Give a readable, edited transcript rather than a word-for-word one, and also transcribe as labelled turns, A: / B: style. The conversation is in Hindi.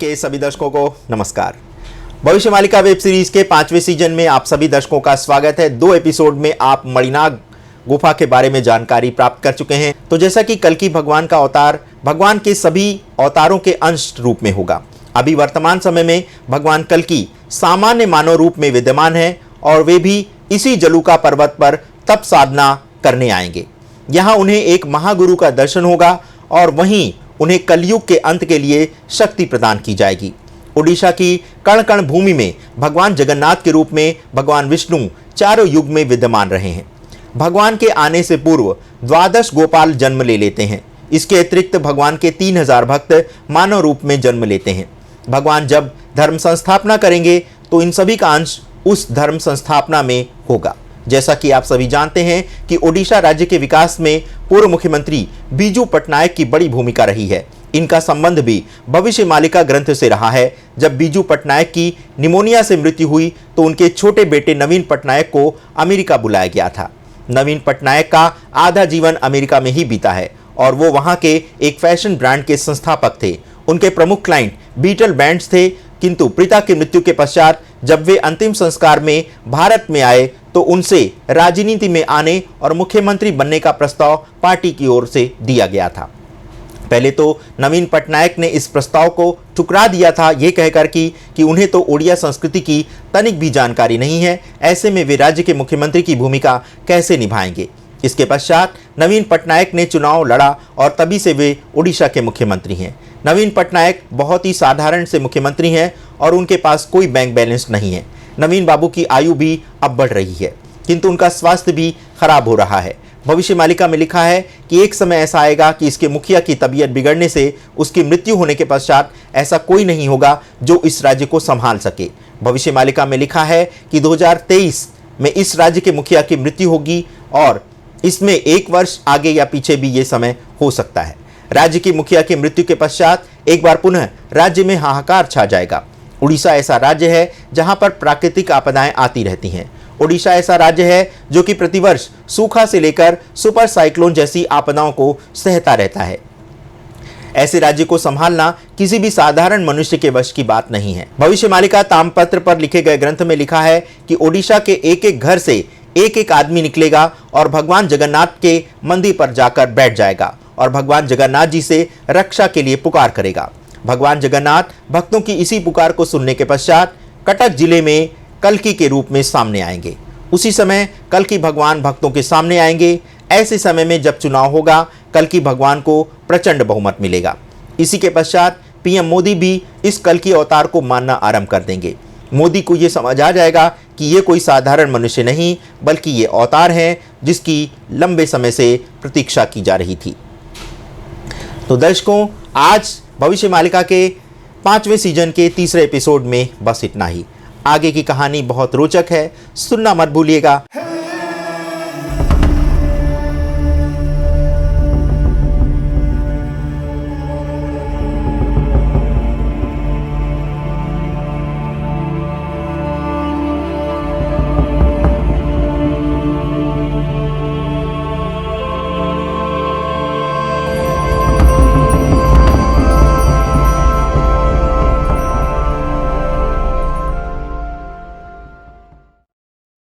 A: के सभी दर्शकों को नमस्कार। भविष्य मालिका वेब सीरीज के 5वें सीजन में आप सभी दर्शकों का स्वागत है। 2 एपिसोड में आप मणिनाग गुफा के बारे में जानकारी प्राप्त कर चुके हैं। तो जैसा कि कल्कि भगवान का अवतार भगवान के सभी अवतारों के अंश रूप में होगा, अभी वर्तमान समय में भगवान कल्कि सामान्य मानव रूप में विद्यमान है और वे भी इसी जलुका पर्वत पर तप साधना करने आएंगे। यहाँ उन्हें एक महागुरु का दर्शन होगा और वहीं उन्हें कलयुग के अंत के लिए शक्ति प्रदान की जाएगी। ओडिशा की कण कण भूमि में भगवान जगन्नाथ के रूप में भगवान विष्णु चारों युग में विद्यमान रहे हैं। भगवान के आने से पूर्व 12 गोपाल जन्म ले लेते हैं। इसके अतिरिक्त भगवान के 3000 भक्त मानव रूप में जन्म लेते हैं। भगवान जब धर्म संस्थापना करेंगे तो इन सभी का अंश उस धर्म संस्थापना में होगा। जैसा कि आप सभी जानते हैं कि ओडिशा राज्य के विकास में पूर्व मुख्यमंत्री बीजू पटनायक की बड़ी भूमिका रही है। इनका संबंध भी भविष्य मालिका ग्रंथ से रहा है। जब बीजू पटनायक की निमोनिया से मृत्यु हुई तो उनके छोटे बेटे नवीन पटनायक को अमेरिका बुलाया गया था। नवीन पटनायक का आधा जीवन अमेरिका में ही बीता है और वो वहाँ के एक फैशन ब्रांड के संस्थापक थे। उनके प्रमुख क्लाइंट बीटल बैंड्स थे, किंतु पिता की मृत्यु के पश्चात जब वे अंतिम संस्कार में भारत में आए तो उनसे राजनीति में आने और मुख्यमंत्री बनने का प्रस्ताव पार्टी की ओर से दिया गया था। पहले तो नवीन पटनायक ने इस प्रस्ताव को ठुकरा दिया था, ये कहकर कि उन्हें तो ओडिया संस्कृति की तनिक भी जानकारी नहीं है, ऐसे में वे राज्य के मुख्यमंत्री की भूमिका कैसे निभाएंगे। इसके पश्चात नवीन पटनायक ने चुनाव लड़ा और तभी से वे ओडिशा के मुख्यमंत्री हैं। नवीन पटनायक बहुत ही साधारण से मुख्यमंत्री हैं और उनके पास कोई बैंक बैलेंस नहीं है। नवीन बाबू की आयु भी अब बढ़ रही है, किंतु उनका स्वास्थ्य भी खराब हो रहा है। भविष्य मालिका में लिखा है कि एक समय ऐसा आएगा कि इसके मुखिया की तबीयत बिगड़ने से उसकी मृत्यु होने के पश्चात ऐसा कोई नहीं होगा जो इस राज्य को संभाल सके। भविष्य मालिका में लिखा है कि 2023 में इस राज्य के मुखिया की मृत्यु होगी और इसमें 1 वर्ष आगे या पीछे भी ये समय हो सकता है। राज्य की मुखिया की मृत्यु के पश्चात एक बार पुनः राज्य में हाहाकार छा जाएगा। उड़ीसा ऐसा राज्य है जहां पर प्राकृतिक आपदाएं आती रहती हैं। ओडिशा ऐसा राज्य है जो कि प्रतिवर्ष सूखा से लेकर सुपर साइक्लोन जैसी आपदाओं को सहता रहता है। ऐसे राज्य को संभालना किसी भी साधारण मनुष्य के वश की बात नहीं है। भविष्य मालिका ताम्रपत्र पर लिखे गए ग्रंथ में लिखा है कि ओडिशा के एक एक घर से एक एक आदमी निकलेगा और भगवान जगन्नाथ के मंदिर पर जाकर बैठ जाएगा और भगवान जगन्नाथ जी से रक्षा के लिए पुकार करेगा। भगवान जगन्नाथ भक्तों की इसी पुकार को सुनने के पश्चात कटक जिले में कल्कि के रूप में सामने आएंगे। उसी समय कल्कि भगवान भक्तों के सामने आएंगे। ऐसे समय में जब चुनाव होगा कल्कि भगवान को प्रचंड बहुमत मिलेगा। इसी के पश्चात पीएम मोदी भी इस कल्कि अवतार को मानना आरंभ कर देंगे। मोदी को ये समझ आ जाएगा कि ये कोई साधारण मनुष्य नहीं बल्कि ये अवतार है जिसकी लंबे समय से प्रतीक्षा की जा रही थी। तो दर्शकों, आज भविष्य मालिका के 5वें सीजन के 3रे एपिसोड में बस इतना ही। आगे की कहानी बहुत रोचक है, सुनना मत भूलिएगा।